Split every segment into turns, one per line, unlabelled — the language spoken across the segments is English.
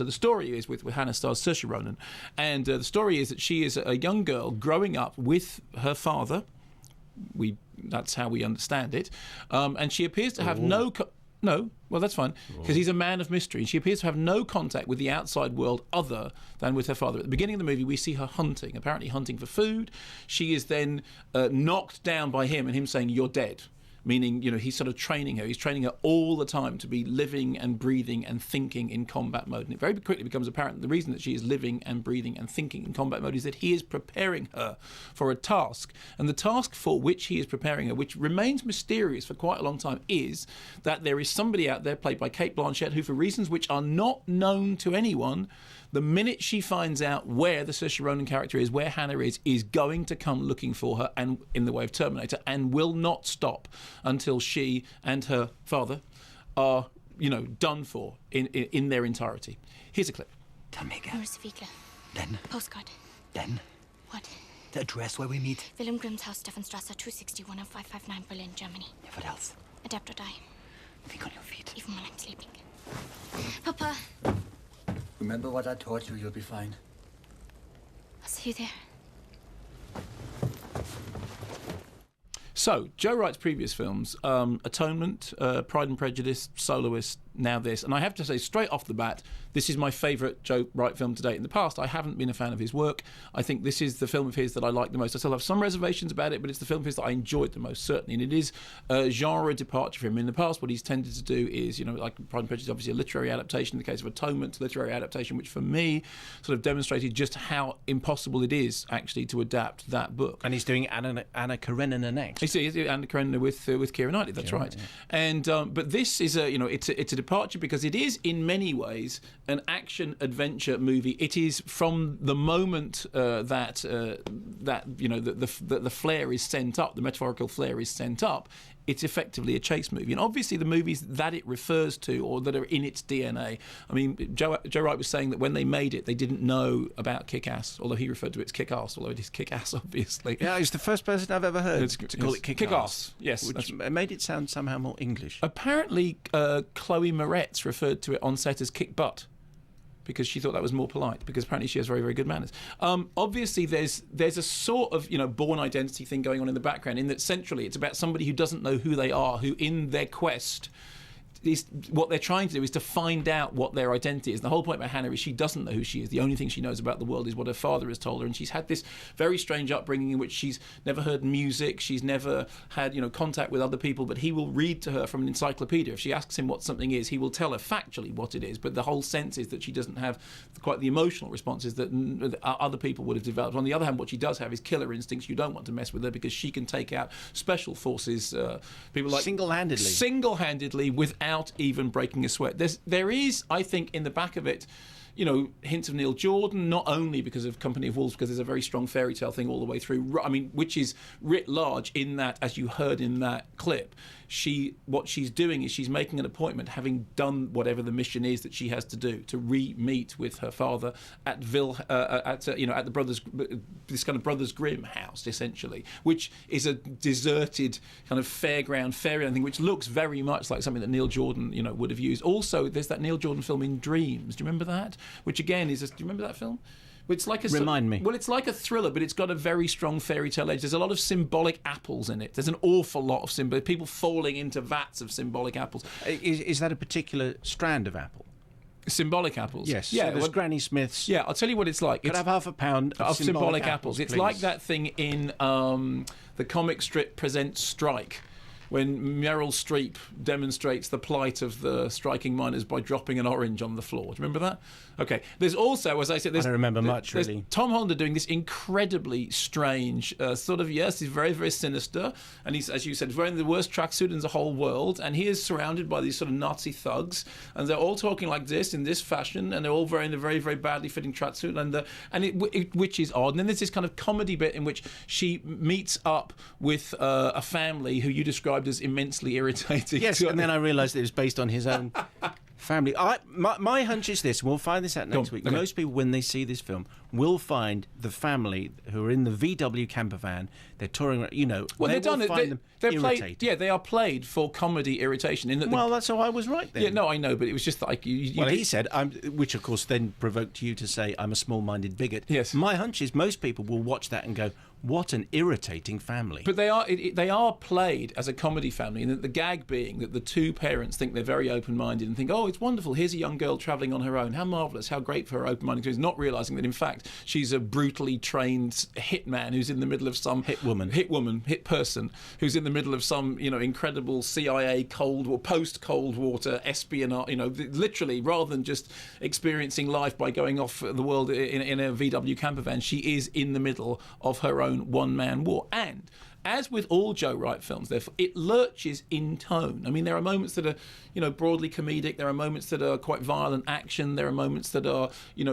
So the story is with Hanna stars Saoirse Ronan, and the story is that she is a young girl growing up with her father. That's how we understand it, and she appears to have no, well, that's fine, because he's a man of mystery. She appears to have no contact with the outside world other than with her father. At the beginning of the movie, we see her apparently hunting for food. She is then knocked down by him, and him saying, "You're dead." Meaning, he's sort of training her. He's training her all the time to be living and breathing and thinking in combat mode. And it very quickly becomes apparent that the reason that she is living and breathing and thinking in combat mode is that he is preparing her for a task. And the task for which he is preparing her, which remains mysterious for quite a long time, is that there is somebody out there, played by Cate Blanchett, who, for reasons which are not known to anyone, the minute she finds out where the Saoirse Ronan character is, where Hanna is going to come looking for her, and in the way of Terminator, and will not stop until she and her father are, done for in their entirety. Here's a clip.
Tell me again.
Norsvika.
Then?
Postcard.
Then?
What?
The address where we meet.
Wilhelm Grimm's house, Stephanstrasse, 261 and 559, Berlin, Germany.
Yeah, what else?
Adapt or die.
Think on your feet.
Even when I'm sleeping. Papa.
Remember what I taught you, you'll be fine.
I'll see you there.
So, Joe Wright's previous films, Atonement, Pride and Prejudice, Soloist, now this. And I have to say, straight off the bat, this is my favourite Joe Wright film to date. In the past, I haven't been a fan of his work. I think this is the film of his that I like the most. I still have some reservations about it, but it's the film of his that I enjoyed the most, certainly. And it is a genre departure for him. In the past, what he's tended to do is, like Pride and Prejudice is obviously a literary adaptation. In the case of Atonement, literary adaptation, which for me sort of demonstrated just how impossible it is, actually, to adapt that book.
And he's doing Anna Karenina next.
He's Anna Karenina with Keira Knightley, that's right. Yeah. And but this is it's a departure because it is in many ways an action adventure movie. It is from the moment that the flare is sent up, the metaphorical flare is sent up. It's effectively a chase movie. And obviously the movies that it refers to or that are in its DNA, I mean, Joe Wright was saying that when they made it, they didn't know about Kick-Ass, although he referred to it as Kick-Ass, although it is Kick-Ass, obviously.
Yeah, he's the first person I've ever heard to call it Kick-Ass.
Yes.
Which made it sound somehow more English.
Apparently, Chloe Moretz referred to it on set as Kick-Butt, because she thought that was more polite, because apparently she has very, very good manners. Obviously, there's a sort of, born identity thing going on in the background, in that centrally it's about somebody who doesn't know who they are, who in their quest is what they're trying to do is to find out what their identity is. And the whole point about Hanna is she doesn't know who she is. The only thing she knows about the world is what her father has told her, and she's had this very strange upbringing in which she's never heard music, she's never had contact with other people, but he will read to her from an encyclopedia. If she asks him what something is, he will tell her factually what it is, but the whole sense is that she doesn't have quite the emotional responses that other people would have developed. On the other hand, what she does have is killer instincts. You don't want to mess with her because she can take out special forces, people like single-handedly without even breaking a sweat. There is, I think, in the back of it, hints of Neil Jordan, not only because of Company of Wolves, because there's a very strong fairy tale thing all the way through, I mean, which is writ large in that, as you heard in that clip, what she's doing is she's making an appointment, having done whatever the mission is that she has to do, to re-meet with her father at the this kind of Brothers Grimm house, essentially, which is a deserted kind of fairground fairyland thing, which looks very much like something that Neil Jordan, would have used. Also, there's that Neil Jordan film In Dreams. Do you remember that? Which again is, do you remember that film? It's like
Remind me.
Well, it's like a thriller, but it's got a very strong fairy tale edge. There's a lot of symbolic apples in it. There's an awful lot of people falling into vats of symbolic apples.
Is that a particular strand of apple?
Symbolic apples?
Yes.
Yeah.
So there's Granny Smith's.
Yeah, I'll tell you what it's like.
Could I have half a pound of symbolic apples?
It's
please?
like that thing in the comic strip Presents Strike, when Meryl Streep demonstrates the plight of the striking miners by dropping an orange on the floor. Do you remember that? Okay. There's also, as I said... I
don't remember much, really.
Tom Hollander doing this incredibly strange he's very, very sinister, and he's, as you said, wearing the worst tracksuit in the whole world, and he is surrounded by these sort of Nazi thugs, and they're all talking like this, in this fashion, and they're all wearing a very, very badly fitting tracksuit, which is odd. And then there's this kind of comedy bit in which she meets up with a family who you described as immensely irritating.
Yes, and then I realised it was based on his own family. My hunch is this, and we'll find this out next week.
Okay.
Most people, when they see this film, will find the family who are in the VW camper van. They're touring around,
Well,
they
they're done.
will find them
They're
irritating.
played. Yeah, they are played for comedy irritation. In that
Well, that's how I was right then.
yeah, no, I know, but it was just like
Well, he said, which of course then provoked you to say, I'm a small-minded bigot.
Yes.
My hunch is most people will watch that and go, what an irritating family.
But they are played as a comedy family, and the gag being that the two parents think they're very open-minded and think, oh, it's wonderful, here's a young girl travelling on her own, how marvellous, how great for her open-minded experience, not realising that in fact she's a brutally trained hitman who's in the middle of some hit person who's in the middle of some incredible CIA post-Cold Water espionage, literally, rather than just experiencing life by going off the world in a VW camper van, she is in the middle of her own one-man war. And as with all Joe Wright films, therefore, it lurches in tone. I mean, there are moments that are, broadly comedic. There are moments that are quite violent action. There are moments that are,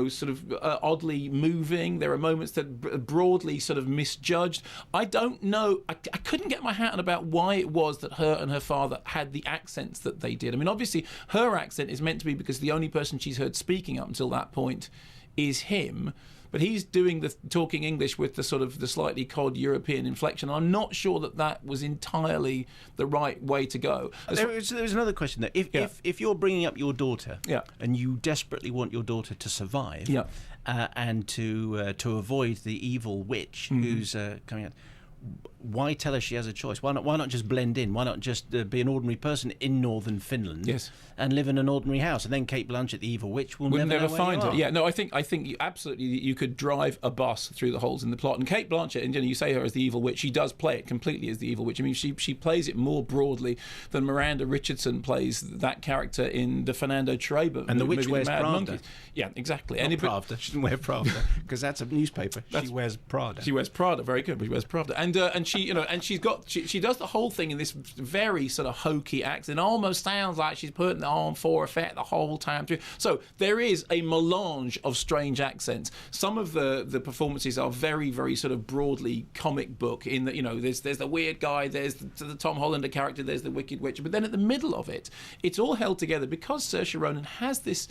sort of oddly moving. There are moments that broadly sort of misjudged. I don't know. I couldn't get my hat on about why it was that her and her father had the accents that they did. I mean, obviously, her accent is meant to be because the only person she's heard speaking up until that point is him. But he's doing the talking English with the sort of the slightly cod European inflection. I'm not sure that was entirely the right way to go.
There's another question there. If you're bringing up your daughter, and you desperately want your daughter to survive, and to avoid the evil witch who's coming out, why tell her she has a choice? Why not just blend in? Why not just be an ordinary person in northern Finland and live in an ordinary house? And then Kate Blanchett, the evil witch, will never find her.
Yeah, no, I think you could drive a bus through the holes in the plot. And Kate Blanchett, and you say her as the evil witch, she does play it completely as the evil witch. I mean, she plays it more broadly than Miranda Richardson plays that character in the Fernando Trueba
and the witch
movie,
wears
Mad
Prada.
Monkeys. Yeah, exactly.
Not Pravda. She doesn't wear Pravda because that's a newspaper. She wears Prada.
She wears Prada. Very good. But she wears Prada, and she she does the whole thing in this very sort of hokey accent. It almost sounds like she's putting it on for effect the whole time through. So there is a melange of strange accents. Some of the performances are very, very sort of broadly comic book in that there's the weird guy, there's the Tom Hollander character, there's the Wicked Witch, but then at the middle of it, it's all held together because Saoirse Ronan has this.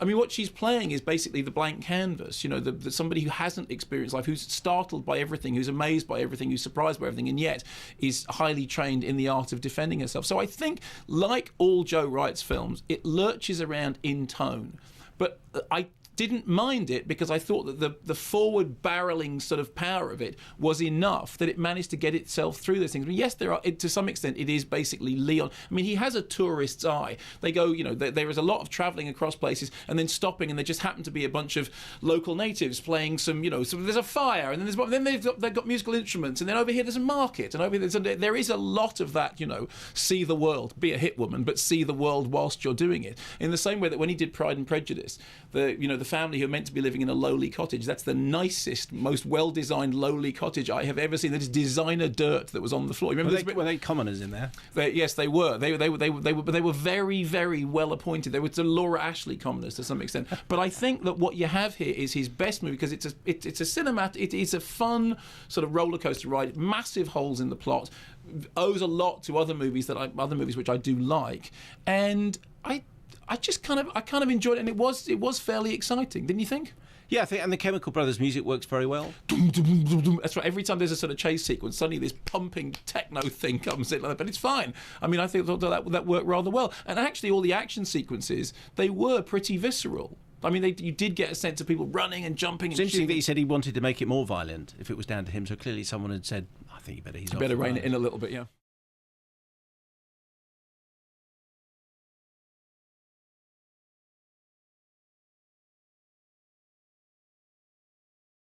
I mean, what she's playing is basically the blank canvas, the somebody who hasn't experienced life, who's startled by everything, who's amazed by everything, who's surprised by everything, and yet is highly trained in the art of defending herself. So I think, like all Joe Wright's films, it lurches around in tone. But I didn't mind it because I thought that the forward barreling sort of power of it was enough that it managed to get itself through those things. I mean, yes, to some extent it is basically Leon. I mean, he has a tourist's eye. They go, there is a lot of travelling across places and then stopping, and there just happen to be a bunch of local natives playing some, so there's a fire, and then they've got musical instruments, and then over here there's a market, and over here there is a lot of that, see the world, be a hit woman, but see the world whilst you're doing it. In the same way that when he did Pride and Prejudice, the family who are meant to be living in a lowly cottage, that's the nicest, most well-designed lowly cottage I have ever seen. That is designer dirt that was on the floor.
Were they commoners in there?
Yes, they were. They were very, very well appointed. They were the Laura Ashley commoners to some extent. But I think that what you have here is his best movie because it's a cinematic. It is a fun sort of roller coaster ride. Massive holes in the plot. Owes a lot to other movies which I do like, and I kind of enjoyed it, and it was fairly exciting, didn't you think?
Yeah, I think, and the Chemical Brothers music works very well.
That's right. Every time there's a sort of chase sequence, suddenly this pumping techno thing comes in, but it's fine. I mean, I think that worked rather well. And actually, all the action sequences, they were pretty visceral. I mean, you did get a sense of people running and jumping.
It's interesting that he said he wanted to make it more violent if it was down to him. So clearly, someone had said, "I think you better ease off."
Better rein it in a little bit, yeah.